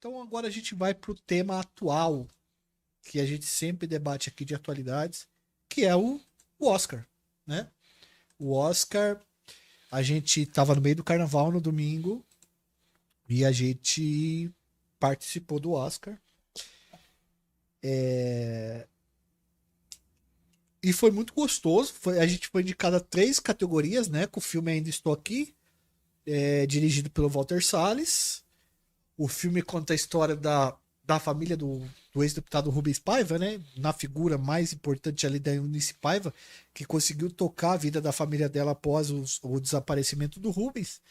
Então agora a gente vai para o tema atual, que a gente sempre debate aqui de atualidades, que é o Oscar, né? O Oscar, a gente estava no meio do carnaval no domingo e a gente participou do Oscar. E foi muito gostoso. A gente foi indicado a 3 categorias, né? Com o filme Ainda Estou Aqui, dirigido pelo Walter Salles. O filme conta a história da família do ex-deputado Rubens Paiva, né? Na figura mais importante ali da Eunice Paiva, que conseguiu tocar a vida da família dela após o desaparecimento do Rubens.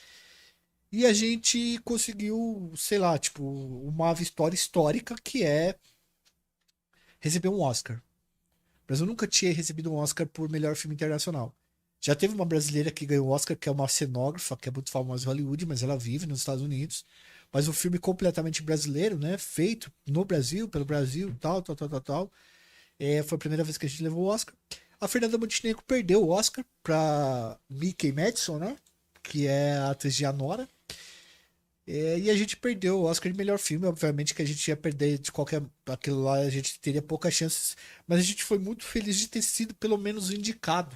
E a gente conseguiu, sei lá, tipo, uma história histórica que é receber um Oscar. O Brasil nunca tinha recebido um Oscar por melhor filme internacional. Já teve uma brasileira que ganhou o Oscar, que é uma cenógrafa, que é muito famosa em Hollywood, mas ela vive nos Estados Unidos. Mas um filme completamente brasileiro, né? Feito no Brasil, pelo Brasil, tal. Foi a primeira vez que a gente levou o Oscar. A Fernanda Montenegro perdeu o Oscar pra Mickey Madison, né? Que é a atriz de Anora. E a gente perdeu o Oscar de melhor filme. Obviamente que a gente ia perder de qualquer. Aquilo lá a gente teria poucas chances. Mas a gente foi muito feliz de ter sido pelo menos indicado.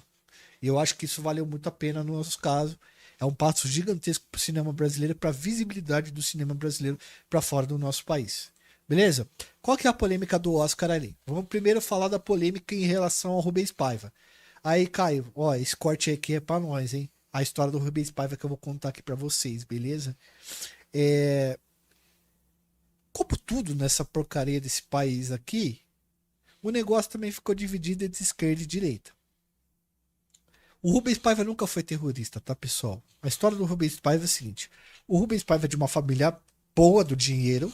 E eu acho que isso valeu muito a pena no nosso caso. É um passo gigantesco para o cinema brasileiro, para a visibilidade do cinema brasileiro para fora do nosso país. Beleza? Qual que é a polêmica do Oscar ali? Vamos primeiro falar da polêmica em relação ao Rubens Paiva. Aí, Caio, ó, esse corte aqui é para nós, hein? A história do Rubens Paiva que eu vou contar aqui para vocês, beleza? É... Como tudo nessa porcaria desse país aqui, o negócio também ficou dividido entre esquerda e direita. O Rubens Paiva nunca foi terrorista, tá, pessoal? A história do Rubens Paiva é a seguinte: o Rubens Paiva é de uma família boa do dinheiro.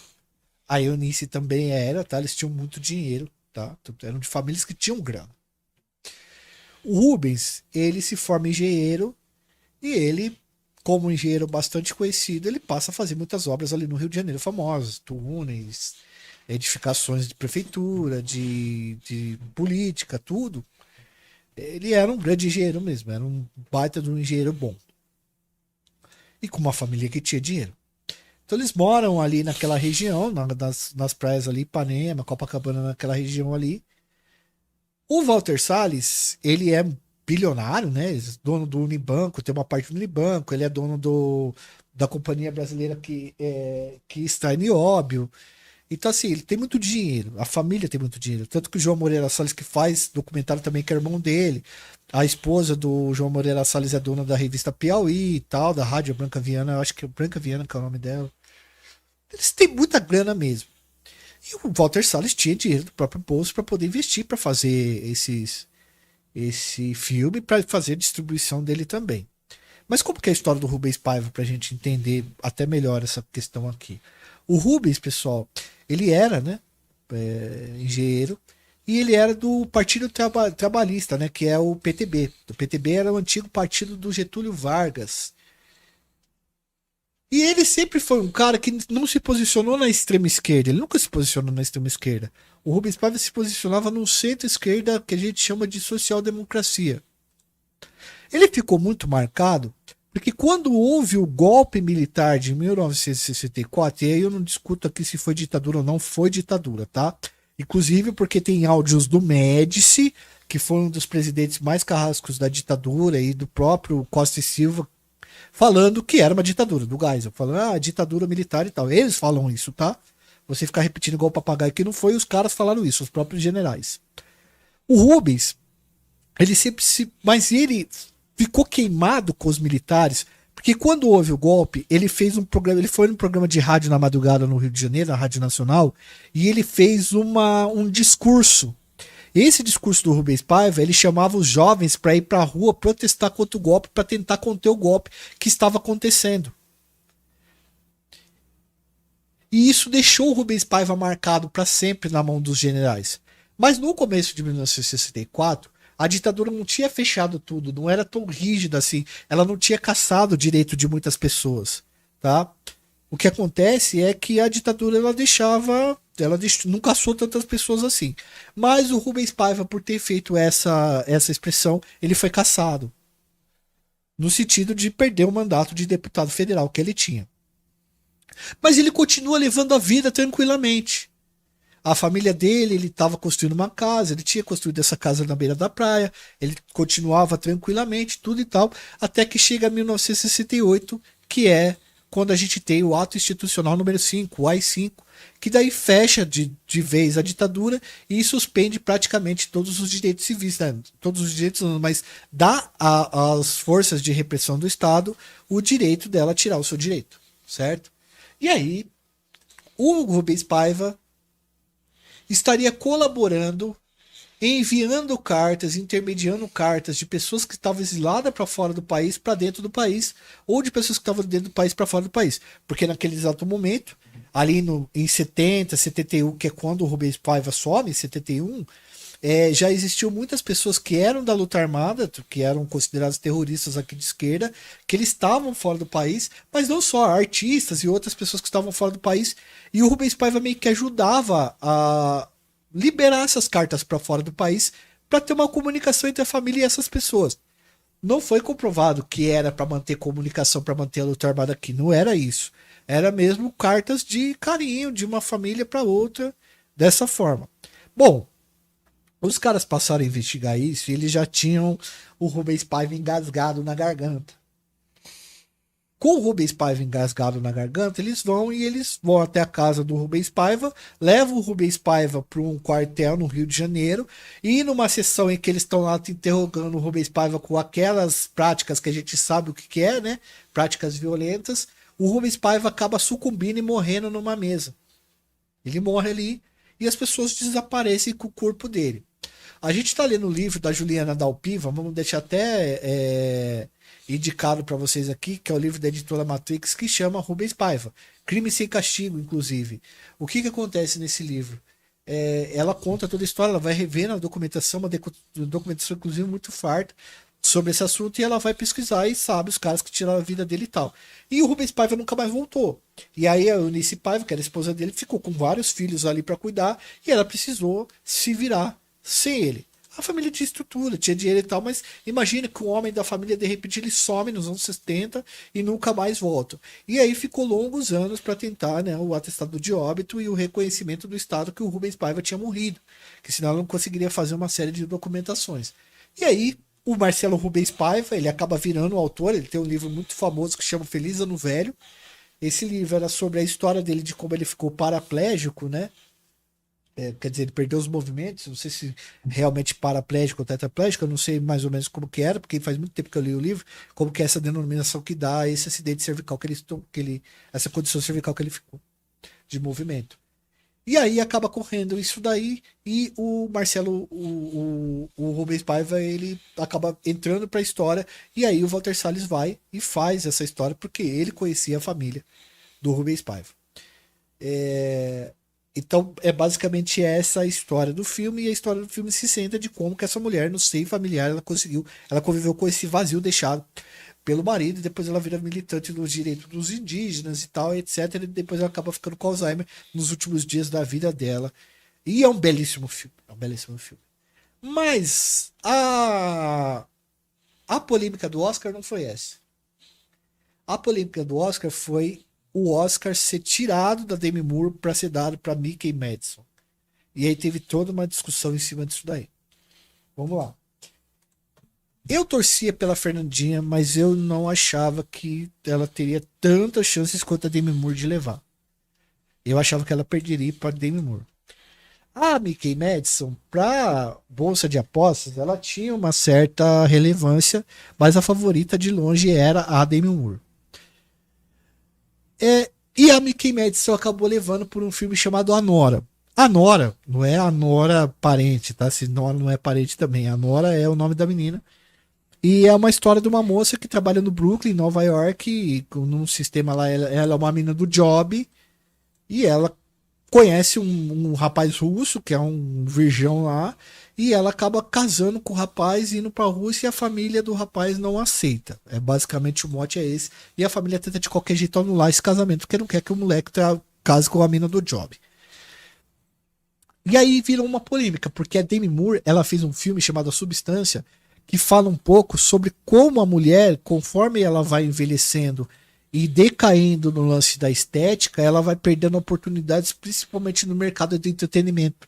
A Eunice também era, tá? Eles tinham muito dinheiro, tá? Eram de famílias que tinham grana. O Rubens, ele se forma engenheiro e ele, como engenheiro bastante conhecido, ele passa a fazer muitas obras ali no Rio de Janeiro famosas, túneis, edificações de prefeitura, de política, tudo. Ele era um grande engenheiro mesmo, era um baita de um engenheiro bom. E com uma família que tinha dinheiro. Então eles moram ali naquela região, nas praias ali, Ipanema, Copacabana, naquela região ali. O Walter Salles, ele é bilionário, né? Dono do Unibanco, tem uma parte do Unibanco, ele é dono da companhia brasileira que está em Nióbio. Então, assim, ele tem muito dinheiro, a família tem muito dinheiro. Tanto que o João Moreira Salles, que faz documentário também, que é irmão dele. A esposa do João Moreira Salles é dona da revista Piauí e tal, da Rádio Branca Viana, eu acho que é Branca Viana que é o nome dela. Eles têm muita grana mesmo. E o Walter Salles tinha dinheiro do próprio bolso para poder investir para fazer esse filme, para fazer a distribuição dele também. Mas como que é a história do Rubens Paiva para a gente entender até melhor essa questão aqui? O Rubens, pessoal, ele era, né, engenheiro e ele era do Partido Trabalhista, né, que é o PTB. O PTB era o antigo partido do Getúlio Vargas. E ele sempre foi um cara que não se posicionou na extrema esquerda. Ele nunca se posicionou na extrema esquerda. O Rubens Paiva se posicionava no centro-esquerda, que a gente chama de social-democracia. Ele ficou muito marcado porque quando houve o golpe militar de 1964, e aí eu não discuto aqui se foi ditadura ou não foi ditadura, tá? Inclusive porque tem áudios do Médici, que foi um dos presidentes mais carrascos da ditadura, e do próprio Costa e Silva, falando que era uma ditadura, do Geisel, falando, ditadura militar e tal. Eles falam isso, tá? Você ficar repetindo igual papagaio que não foi, os caras falaram isso, os próprios generais. O Rubens, ele sempre se. Mas ele ficou queimado com os militares, porque quando houve o golpe, ele fez um programa, ele foi num programa de rádio na madrugada no Rio de Janeiro, na Rádio Nacional, e ele fez um discurso. Esse discurso do Rubens Paiva, ele chamava os jovens para ir para a rua protestar contra o golpe, para tentar conter o golpe que estava acontecendo. E isso deixou o Rubens Paiva marcado para sempre na mão dos generais. Mas no começo de 1964, a ditadura não tinha fechado tudo, não era tão rígida assim, ela não tinha caçado o direito de muitas pessoas, tá? O que acontece é que a ditadura ela deixava, não caçou tantas pessoas assim. Mas o Rubens Paiva, por ter feito essa expressão, ele foi caçado. No sentido de perder o mandato de deputado federal que ele tinha. Mas ele continua levando a vida tranquilamente. A família dele, ele estava construindo uma casa, ele tinha construído essa casa na beira da praia, ele continuava tranquilamente, tudo e tal, até que chega 1968, que é quando a gente tem o ato institucional número 5, o AI-5, que daí fecha de vez a ditadura e suspende praticamente todos os direitos civis, né? Todos os direitos, mas dá às forças de repressão do Estado o direito dela tirar o seu direito, certo? E aí, o Rubens Paiva estaria colaborando, enviando cartas, intermediando cartas de pessoas que estavam exiladas para fora do país para dentro do país, ou de pessoas que estavam dentro do país para fora do país. Porque naquele exato momento, ali em 70, 71, que é quando o Rubens Paiva some, em 71, já existiam muitas pessoas que eram da luta armada, que eram consideradas terroristas aqui de esquerda, que eles estavam fora do país, mas não só, artistas e outras pessoas que estavam fora do país, e o Rubens Paiva meio que ajudava a liberar essas cartas para fora do país para ter uma comunicação entre a família e essas pessoas. Não foi comprovado que era para manter comunicação, para manter a luta armada aqui, não era isso. Era mesmo cartas de carinho de uma família para outra, dessa forma. Bom, os caras passaram a investigar isso e eles já tinham o Rubens Paiva engasgado na garganta. Com o Rubens Paiva engasgado na garganta, eles vão até a casa do Rubens Paiva, levam o Rubens Paiva para um quartel no Rio de Janeiro, e numa sessão em que eles estão lá interrogando o Rubens Paiva com aquelas práticas que a gente sabe o que é, né? Práticas violentas, o Rubens Paiva acaba sucumbindo e morrendo numa mesa. Ele morre ali e as pessoas desaparecem com o corpo dele. A gente está lendo o livro da Juliana Dalpiva, vamos deixar até indicado para vocês aqui, que é o livro da editora Matrix, que chama Rubens Paiva, Crime Sem Castigo, inclusive. O que acontece nesse livro? Ela conta toda a história, ela vai rever na documentação, uma documentação inclusive muito farta, sobre esse assunto, e ela vai pesquisar e sabe os caras que tiraram a vida dele e tal. E o Rubens Paiva nunca mais voltou. E aí a Eunice Paiva, que era a esposa dele, ficou com vários filhos ali para cuidar, e ela precisou se virar sem ele. A família tinha estrutura, tinha dinheiro e tal, mas imagina que um homem da família, de repente, ele some nos anos 70 e nunca mais volta. E aí ficou longos anos para tentar, né, o atestado de óbito e o reconhecimento do Estado que o Rubens Paiva tinha morrido, que senão ela não conseguiria fazer uma série de documentações. E aí o Marcelo Rubens Paiva, ele acaba virando o autor, ele tem um livro muito famoso que chama Feliz Ano Velho. Esse livro era sobre a história dele, de como ele ficou paraplégico, né? Quer dizer, ele perdeu os movimentos, não sei se realmente paraplégico ou tetraplégico, eu não sei mais ou menos como que era, porque faz muito tempo que eu li o livro, como que é essa denominação que dá esse acidente cervical essa condição cervical que ele ficou, de movimento. E aí acaba correndo isso daí, e o Marcelo, o Rubens Paiva, ele acaba entrando para a história, e aí o Walter Salles vai e faz essa história, porque ele conhecia a família do Rubens Paiva. Então, basicamente essa a história do filme, e a história do filme se centra de como que essa mulher, no seio familiar, ela conviveu com esse vazio deixado pelo marido, e depois ela vira militante dos direitos dos indígenas e tal, etc. E depois ela acaba ficando com Alzheimer nos últimos dias da vida dela. E é um belíssimo filme, é um belíssimo filme. Mas a polêmica do Oscar não foi essa. A polêmica do Oscar foi o Oscar ser tirado da Demi Moore para ser dado para Mickey Madison. E aí teve toda uma discussão em cima disso daí. Vamos lá. Eu torcia pela Fernandinha, mas eu não achava que ela teria tantas chances quanto a Demi Moore de levar. Eu achava que ela perderia para Demi Moore. A Mickey Madison, para bolsa de apostas, ela tinha uma certa relevância, mas a favorita de longe era a Demi Moore. E a Mickey Madison acabou levando por um filme chamado A Nora. A Nora, não é a Nora parente, tá? Se Nora não é parente também. A Nora é o nome da menina. E é uma história de uma moça que trabalha no Brooklyn, Nova York, e num sistema lá, ela é uma menina do job, e ela conhece um rapaz russo, que é um virgão lá, e ela acaba casando com o rapaz, indo pra Rússia, e a família do rapaz não aceita. Basicamente o mote é esse. E a família tenta de qualquer jeito anular esse casamento, porque não quer que o moleque case com a mina do job. E aí virou uma polêmica, porque a Demi Moore, ela fez um filme chamado A Substância, que fala um pouco sobre como a mulher, conforme ela vai envelhecendo e decaindo no lance da estética, ela vai perdendo oportunidades, principalmente no mercado de entretenimento.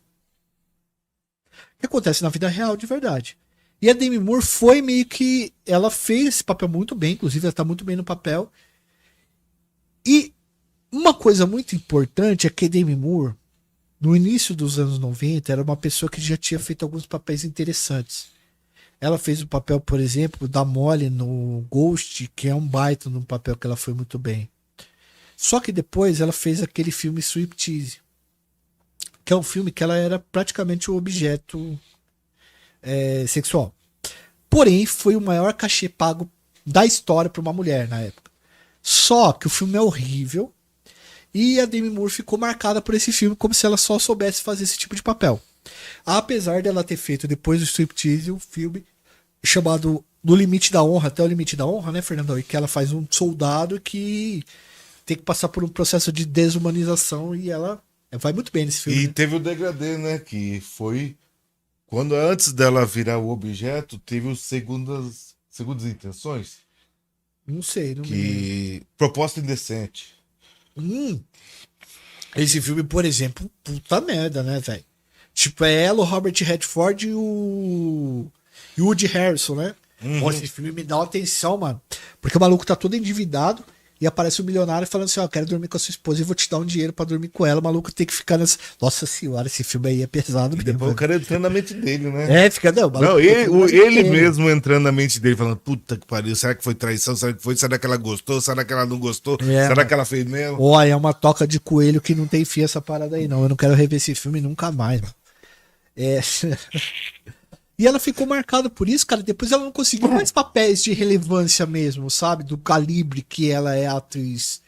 Que acontece na vida real, de verdade. E a Demi Moore foi meio que. Ela fez esse papel muito bem, inclusive ela tá muito bem no papel. E uma coisa muito importante é que a Demi Moore, no início dos anos 90, era uma pessoa que já tinha feito alguns papéis interessantes. Ela fez o papel, por exemplo, da Molly no Ghost, que é um baita num papel que ela foi muito bem. Só que depois ela fez aquele filme Striptease, que é um filme que ela era praticamente um objeto sexual. Porém, foi o maior cachê pago da história para uma mulher na época. Só que o filme é horrível e a Demi Moore ficou marcada por esse filme como se ela só soubesse fazer esse tipo de papel. Apesar dela ter feito depois do Striptease um filme chamado Do Limite da Honra, até o Limite da Honra, né, Fernandão? E que ela faz um soldado que tem que passar por um processo de desumanização e ela vai muito bem nesse filme. E né? teve o degradê, né? Que foi quando antes dela virar o objeto, teve os segundas intenções, Não sei, não me lembro. que proposta indecente. Esse filme, por exemplo, puta merda, né, velho? Tipo, é ela, o Robert Redford e o Woody Harrison, né? Nossa, esse filme me dá uma atenção, mano. Porque o maluco tá todo endividado e aparece um milionário falando assim, ó, quero dormir com a sua esposa e vou te dar um dinheiro pra dormir com ela. O maluco tem que ficar nessa... Nossa senhora, esse filme aí é pesado mesmo. Depois o cara entrando na mente dele, né? Fica... Não, o maluco Não, fica todo ele dele. mesmo entrando na mente dele, falando, puta que pariu, será que foi traição? Será que foi? Será que ela gostou? Será que ela não gostou? Será mano. que ela fez mesmo? Ó, é uma toca de coelho que não tem fim essa parada aí, não. Eu não quero rever esse filme nunca mais, mano. E ela ficou marcada por isso, cara. Depois ela não conseguiu mais papéis de relevância mesmo, sabe? Do calibre que ela é atriz.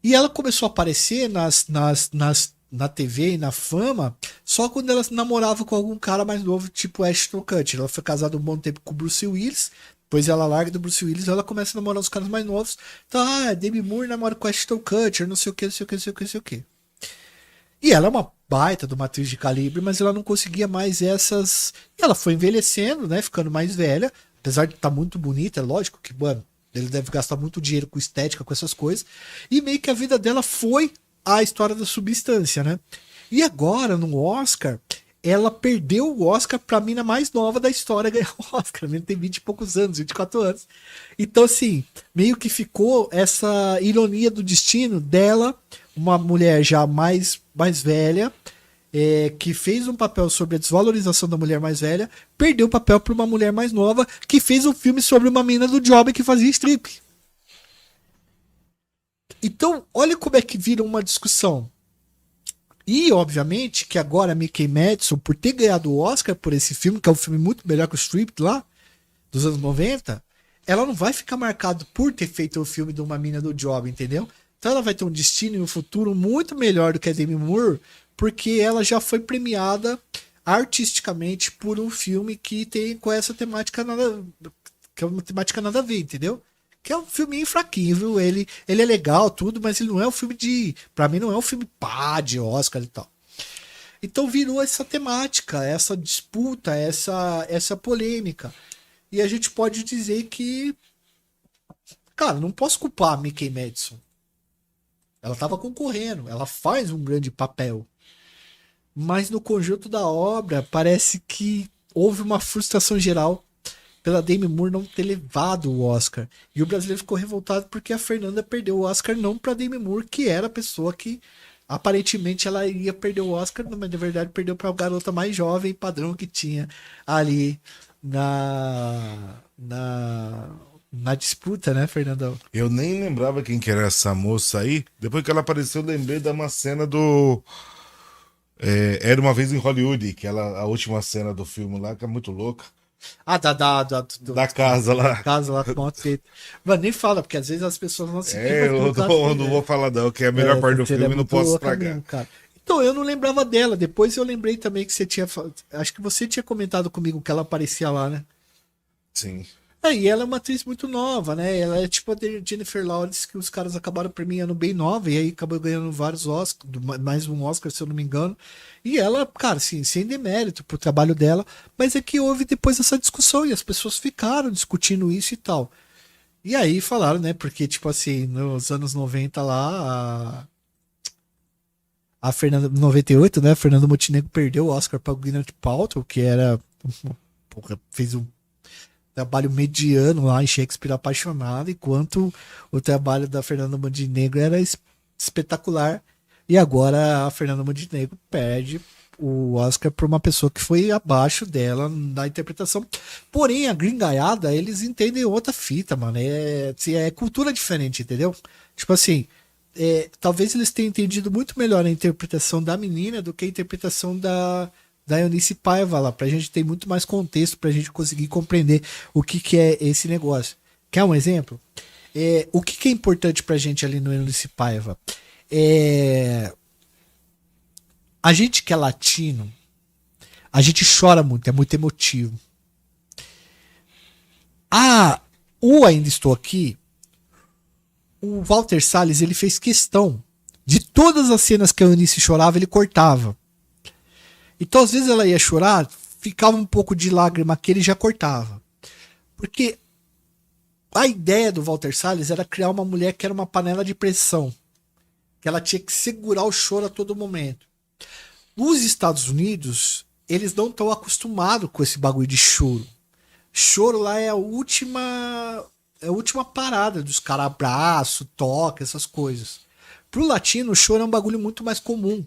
E ela começou a aparecer na TV e na fama só quando ela namorava com algum cara mais novo, tipo Ashton Kutcher. Ela foi casada um bom tempo com o Bruce Willis. Depois ela larga do Bruce Willis e ela começa a namorar os caras mais novos. Então, Demi Moore namora com Ashton Kutcher, não sei o que, não sei o que, não sei o que, não sei o que. E ela é uma baita de uma atriz de calibre, mas ela não conseguia mais essas. E ela foi envelhecendo, né? Ficando mais velha. Apesar de estar muito bonita, é lógico que, mano, ele deve gastar muito dinheiro com estética, com essas coisas. E meio que a vida dela foi a história da substância, né? E agora, no Oscar, ela perdeu o Oscar pra mina mais nova da história ganhar o Oscar. A mina tem 20 e poucos anos, 24 anos. Então, assim, meio que ficou essa ironia do destino dela, uma mulher já mais velha, que fez um papel sobre a desvalorização da mulher mais velha, perdeu o papel para uma mulher mais nova, que fez um filme sobre uma mina do job que fazia strip. Então, olha como é que vira uma discussão. E, obviamente, que agora a Mickey Madison, por ter ganhado o Oscar por esse filme, que é um filme muito melhor que o Strip lá, dos anos 90, ela não vai ficar marcada por ter feito o filme de uma mina do job, entendeu? Então ela vai ter um destino e um futuro muito melhor do que a Demi Moore, porque ela já foi premiada artisticamente por um filme que tem com essa temática nada, que é uma temática nada a ver, entendeu? Que é um filminho fraquinho, viu? Ele é legal, tudo, mas ele não é um filme de. Pra mim, não é um filme pá de Oscar e tal. Então virou essa temática, essa disputa, essa polêmica. E a gente pode dizer que. Cara, não posso culpar a Mickey Madison. Ela estava concorrendo, ela faz um grande papel. Mas no conjunto da obra, parece que houve uma frustração geral pela Demi Moore não ter levado o Oscar. E o brasileiro ficou revoltado porque a Fernanda perdeu o Oscar não para Demi Moore, que era a pessoa que aparentemente ela iria perder o Oscar, mas na verdade perdeu para a garota mais jovem padrão que tinha ali na disputa, né, Fernandão? Eu nem lembrava quem que era essa moça aí. Depois que ela apareceu, eu lembrei de uma cena do... Era Uma Vez em Hollywood, que ela, a última cena do filme lá, que é muito louca. Da casa lá. Da casa lá com o outfit. Mano, nem fala, porque às vezes as pessoas não se Eu não vou falar não, que é a melhor parte do filme e não posso estragar. Mesmo, cara. Então, eu não lembrava dela. Depois eu lembrei também que você tinha... Acho que você tinha comentado comigo que ela aparecia lá, né? Sim. E ela é uma atriz muito nova, né? Ela é tipo a Jennifer Lawrence, que os caras acabaram premiando bem nova, e aí acabou ganhando vários Oscars, mais um Oscar, se eu não me engano. E ela, cara, assim, sem demérito pro trabalho dela, mas é que houve depois essa discussão e as pessoas ficaram discutindo isso e tal. E aí falaram, né? Porque, tipo assim, nos anos 90 lá, a Fernanda, 98, né? A Fernanda Montenegro perdeu o Oscar para o Gwyneth Paltrow, que era. Porra, fez um trabalho mediano lá em Shakespeare Apaixonado, enquanto o trabalho da Fernanda Montenegro era espetacular. E agora a Fernanda Montenegro perde o Oscar para uma pessoa que foi abaixo dela na interpretação. Porém, a gringaiada, eles entendem outra fita, mano. É cultura diferente, entendeu? Tipo assim, talvez eles tenham entendido muito melhor a interpretação da menina do que a interpretação da Eunice Paiva lá. Pra gente ter muito mais contexto, pra gente conseguir compreender o que é esse negócio. Quer um exemplo? O que é importante pra gente ali no Eunice Paiva? A gente que é latino, a gente chora muito, é muito emotivo. Ainda Estou Aqui, o Walter Salles, ele fez questão de todas as cenas que a Eunice chorava, ele cortava. Então, às vezes ela ia chorar, ficava um pouco de lágrima que ele já cortava. Porque a ideia do Walter Salles era criar uma mulher que era uma panela de pressão, que ela tinha que segurar o choro a todo momento. Nos Estados Unidos, eles não estão acostumados com esse bagulho de choro. Choro lá é a última parada dos caras, abraço, toque, essas coisas. Pro latino, o choro é um bagulho muito mais comum.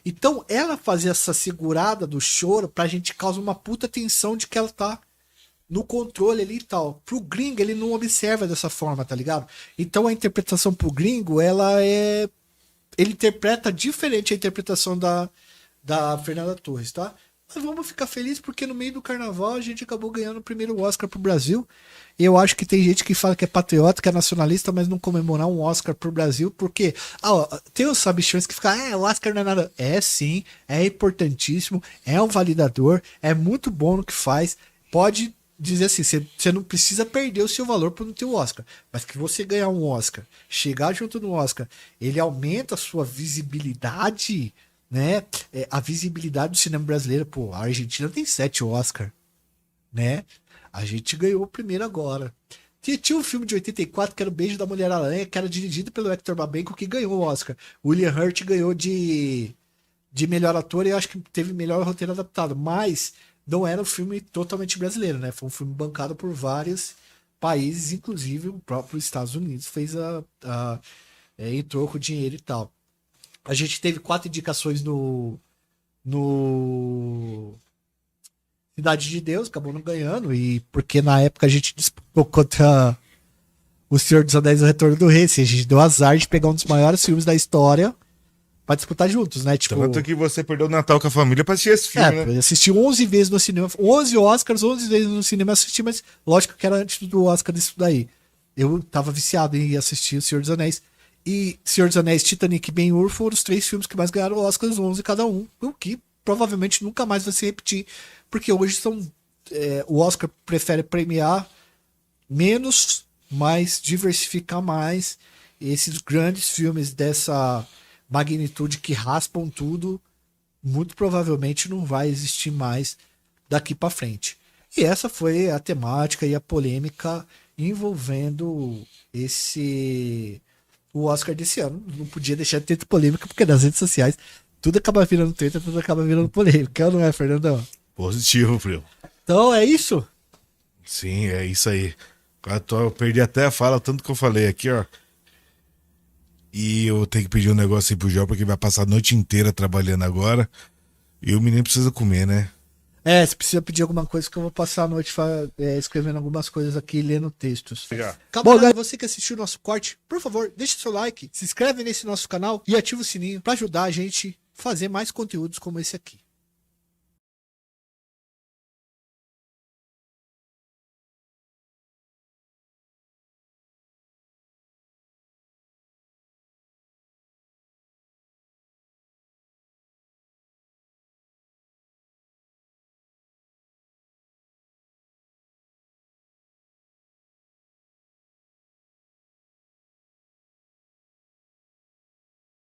Então, ela fazia essa segurada do choro pra gente causar uma puta tensão de que ela tá no controle ali e tal. Pro gringo, ele não observa dessa forma, tá ligado? Então, a interpretação pro gringo, ele interpreta diferente a interpretação da Fernanda Torres, tá? Mas vamos ficar felizes porque no meio do carnaval a gente acabou ganhando o primeiro Oscar pro Brasil. E eu acho que tem gente que fala que é patriota, que é nacionalista, mas não comemorar um Oscar pro Brasil, porque tem os sabichões que ficam, o Oscar não é nada. É sim, é importantíssimo, é um validador, é muito bom no que faz. Pode dizer assim, você não precisa perder o seu valor por não ter o Oscar, mas que você ganhar um Oscar, chegar junto no Oscar, ele aumenta a sua visibilidade, né? A visibilidade do cinema brasileiro. Pô, a Argentina tem 7 Oscar, né? A gente ganhou o primeiro agora. Tinha um filme de 84 que era O Beijo da Mulher-Aranha, que era dirigido pelo Hector Babenco, que ganhou o Oscar. William Hurt ganhou de melhor ator e eu acho que teve melhor roteiro adaptado, mas não era um filme totalmente brasileiro, né? Foi um filme bancado por vários países, inclusive o próprio Estados Unidos fez entrou com dinheiro e tal. A gente teve 4 indicações no Cidade de Deus, acabou não ganhando, e porque na época a gente disputou contra O Senhor dos Anéis e O Retorno do Rei, assim, a gente deu azar de pegar um dos maiores filmes da história pra disputar juntos, né? Tipo, tanto que você perdeu o Natal com a família pra assistir esse filme, né? Eu assisti 11 vezes no cinema, 11 Oscars, 11 vezes no cinema assisti, mas lógico que era antes do Oscar disso daí. Eu tava viciado em assistir O Senhor dos Anéis. E Senhor dos Anéis, Titanic e Ben-Hur foram os 3 filmes que mais ganharam Oscars, 11 cada um. O que provavelmente nunca mais vai se repetir. Porque hoje o Oscar prefere premiar menos, mas diversificar mais. Esses grandes filmes dessa magnitude que raspam tudo, muito provavelmente não vai existir mais daqui para frente. E essa foi a temática e a polêmica envolvendo o Oscar desse ano. Não podia deixar de ter polêmica, porque nas redes sociais tudo acaba virando treta, tudo acaba virando polêmica, não é, Fernandão? Positivo, Frio. Então é isso? Sim, é isso aí. Eu perdi até a fala, tanto que eu falei aqui, ó. E eu tenho que pedir um negócio aí pro Jó, porque vai passar a noite inteira trabalhando agora. E o menino precisa comer, né? Você precisa pedir alguma coisa que eu vou passar a noite escrevendo algumas coisas aqui e lendo textos. Bom, galera, você que assistiu o nosso corte, por favor, deixa seu like, se inscreve nesse nosso canal e ativa o sininho pra ajudar a gente a fazer mais conteúdos como esse aqui.